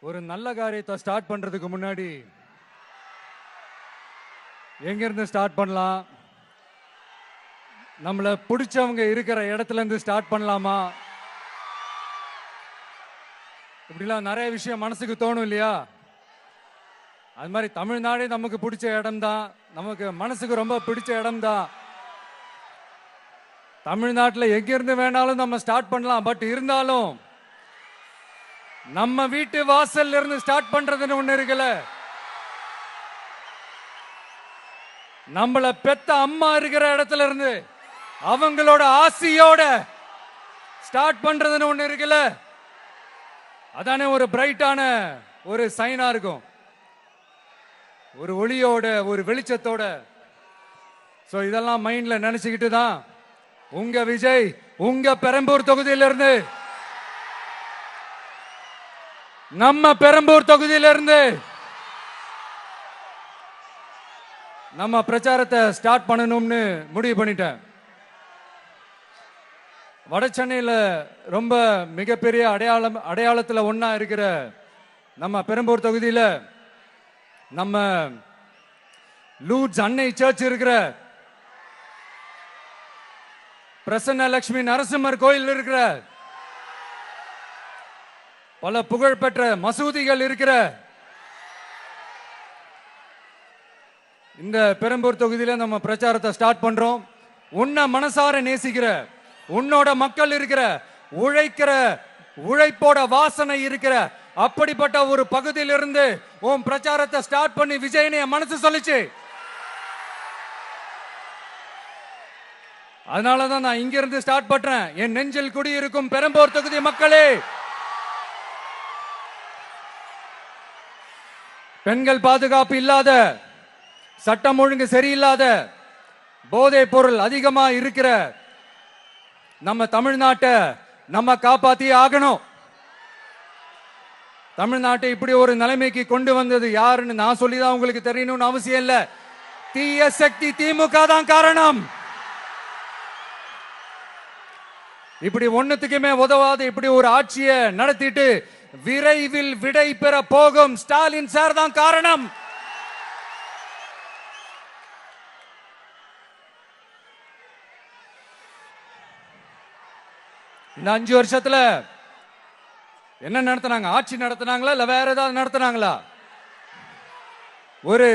ஒரு நல்ல காரியத்தை ஸ்டார்ட் பண்றதுக்கு முன்னாடி எங்க இருந்து ஸ்டார்ட் பண்ணலாம், நம்மள பிடிச்சவங்க இருக்கிற இடத்துல இருந்து ஸ்டார்ட் பண்ணலாமா, இப்படிலாம் நிறைய விஷயம் மனசுக்கு தோணும் இல்லையா? அது மாதிரி தமிழ்நாடே நமக்கு பிடிச்ச இடம் தான், நமக்கு மனசுக்கு ரொம்ப பிடிச்ச இடம் தான். தமிழ்நாட்டில் எங்க இருந்து வேணாலும் நம்ம ஸ்டார்ட் பண்ணலாம். பட் இருந்தாலும் நம்ம வீட்டு வாசல்ல இருந்து ஸ்டார்ட் பண்றதுன்னு ஒண்ணு இருக்குல்ல. நம்மள பெத்த அம்மா இருக்கிற இடத்துல இருந்து அவங்களோட ஆசையோட ஸ்டார்ட் பண்றதுன்னு ஒண்ணு இருக்குல்ல. அதானே ஒரு பிரைட்டான ஒரு சைனா இருக்கும், ஒரு ஒளியோட, ஒரு வெளிச்சத்தோட. சோ இதெல்லாம் மைண்ட்ல நினைச்சுக்கிட்டு தான் உங்க விஜய் உங்க பெரம்பூர் தொகுதியிலிருந்து, நம்ம பெரம்பூர் தொகுதியிலிருந்து நம்ம பிரச்சாரத்தை ஸ்டார்ட் பண்ணணும்னு முடிவு பண்ணிட்டேன். வட சென்னையில ரொம்ப மிகப்பெரிய அடையாளத்துல ஒன்னா இருக்கிற நம்ம பெரம்பூர் தொகுதியில நம்ம லூர்ட்ஸ் அன்னை சர்ச் இருக்கிற, பிரசன்ன லட்சுமி நரசிம்மர் கோயில் இருக்கிற, பல புகழ்பெற்ற மசூதிகள் இருக்கிற இந்த பெரம்பூர் தொகுதியில நம்ம பிரச்சாரத்தை ஸ்டார்ட் பண்றோம். உன்னை மனசார நேசிக்கிற, உன்னோட மக்கள் இருக்கிற, உழைக்கிற, உழைப்போட வாசனை இருக்கிற அப்படிப்பட்ட ஒரு பகுதியிலிருந்து உன் பிரச்சாரத்தை ஸ்டார்ட் பண்ணி விஜயனை மனசு சொல்லிச்சு. அதனாலதான் நான் இங்க இருந்து ஸ்டார்ட் பண்றேன். என் நெஞ்சில் குடியிருக்கும் பெரம்பூர் தொகுதி மக்களே, பெண்கள் பாதுகாப்பு இல்லாத, சட்டம் ஒழுங்கு சரியில்லாத, போதை பொருள் அதிகமா இருக்கிற நம்ம தமிழ்நாட்டை நம்ம காப்பாத்தி ஆகணும். தமிழ்நாட்டை இப்படி ஒரு நிலைமைக்கு கொண்டு வந்தது யாருன்னு நான் சொல்லிதான் உங்களுக்கு தெரியணும்னு அவசியம் இல்ல. தீய சக்தி திமுக தான் காரணம். இப்படி ஒண்ணுத்துக்குமே உதவாது இப்படி ஒரு ஆட்சியை நடத்திட்டு விரைவில் விடை பெற போகும் ஸ்டாலின் சார் தான் காரணம். இந்த 5 வருஷத்துல என்ன நடத்தினாங்க? ஆட்சி நடத்தினாங்களா இல்ல வேற ஏதாவது நடத்தினாங்களா? ஒரு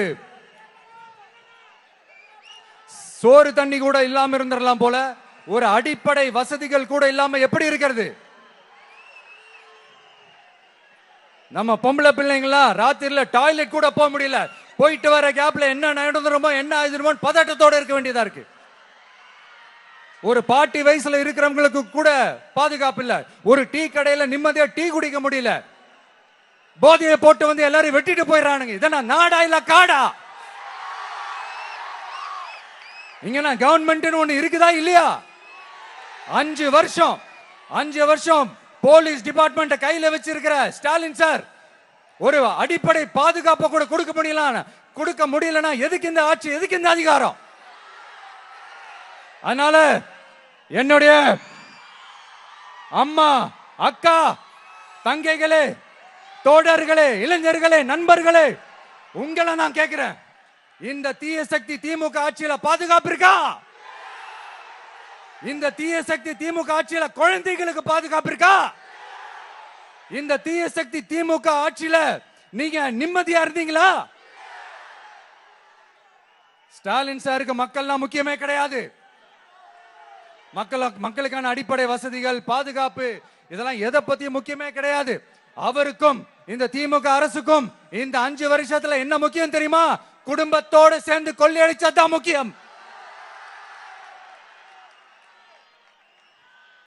சோறு தண்ணி கூட இல்லாம இருந்திரலாம் போல, ஒரு அடிப்படை வசதிகள் கூட இல்லாம எப்படி இருக்கிறது? நம்ம பொம்பளை பிள்ளைங்களா ராத்திரில டாய்லெட் கூட போக முடியல. போயிட்டு வர கேப்ல என்ன நடந்துருமோ என்ன ஆயிடுமோ பதட்டத்தோட இருக்க வேண்டியதா இருக்கு. ஒரு பாட்டி வயசுல இருக்கிறவங்களுக்கு கூட பாதுகாப்பு இல்ல. ஒரு டீ கடையில நிம்மதியா டீ குடிக்க முடியல. போதையை போட்டு வந்து எல்லாரும் வெட்டிட்டு போயிடறானுங்க. இதெல்லாம் நாடா இல்ல காடா? இங்க கவர்மெண்ட் ஒண்ணு இருக்குதா இல்லையா? 5 வருஷம் போலீஸ் டிபார்ட்மெண்ட் கையில வச்சிருக்கிற ஸ்டாலின் சார் ஒரு அடிப்படை பாதுகாப்பை கூட கொடுக்க முடியலன்னா எதுக்கு இந்த ஆட்சி, எதுக்கு இந்த அதிகாரம்? அதனால என்னுடைய அம்மா, அக்கா, தங்கைகளே, தோழர்களே, இளைஞர்களே, நண்பர்களே, உங்களை நான் கேட்கிறேன், இந்த தீய சக்தி திமுக ஆட்சியில பாதுகாப்பு இருக்கா? இந்த தீய சக்தி திமுக ஆட்சியில குழந்தைகளுக்கு பாதுகாப்பு இருக்கா? இந்த தீய சக்தி திமுக ஆட்சியில நீங்க நிம்மதியா இருந்தீங்களா? ஸ்டாலின் சாருக்கு மக்கள்லாம் முக்கியமே கிடையாது. மக்களுக்கான அடிப்படை வசதிகள், பாதுகாப்பு, இதெல்லாம் எதை பத்தி முக்கியமே கிடையாது. அவருக்கும் இந்த திமுக அரசுக்கும் இந்த 5 வருஷத்துல என்ன முக்கியம் தெரியுமா? குடும்பத்தோடு சேர்ந்து கொள்ளையடிச்சதான் முக்கியம்.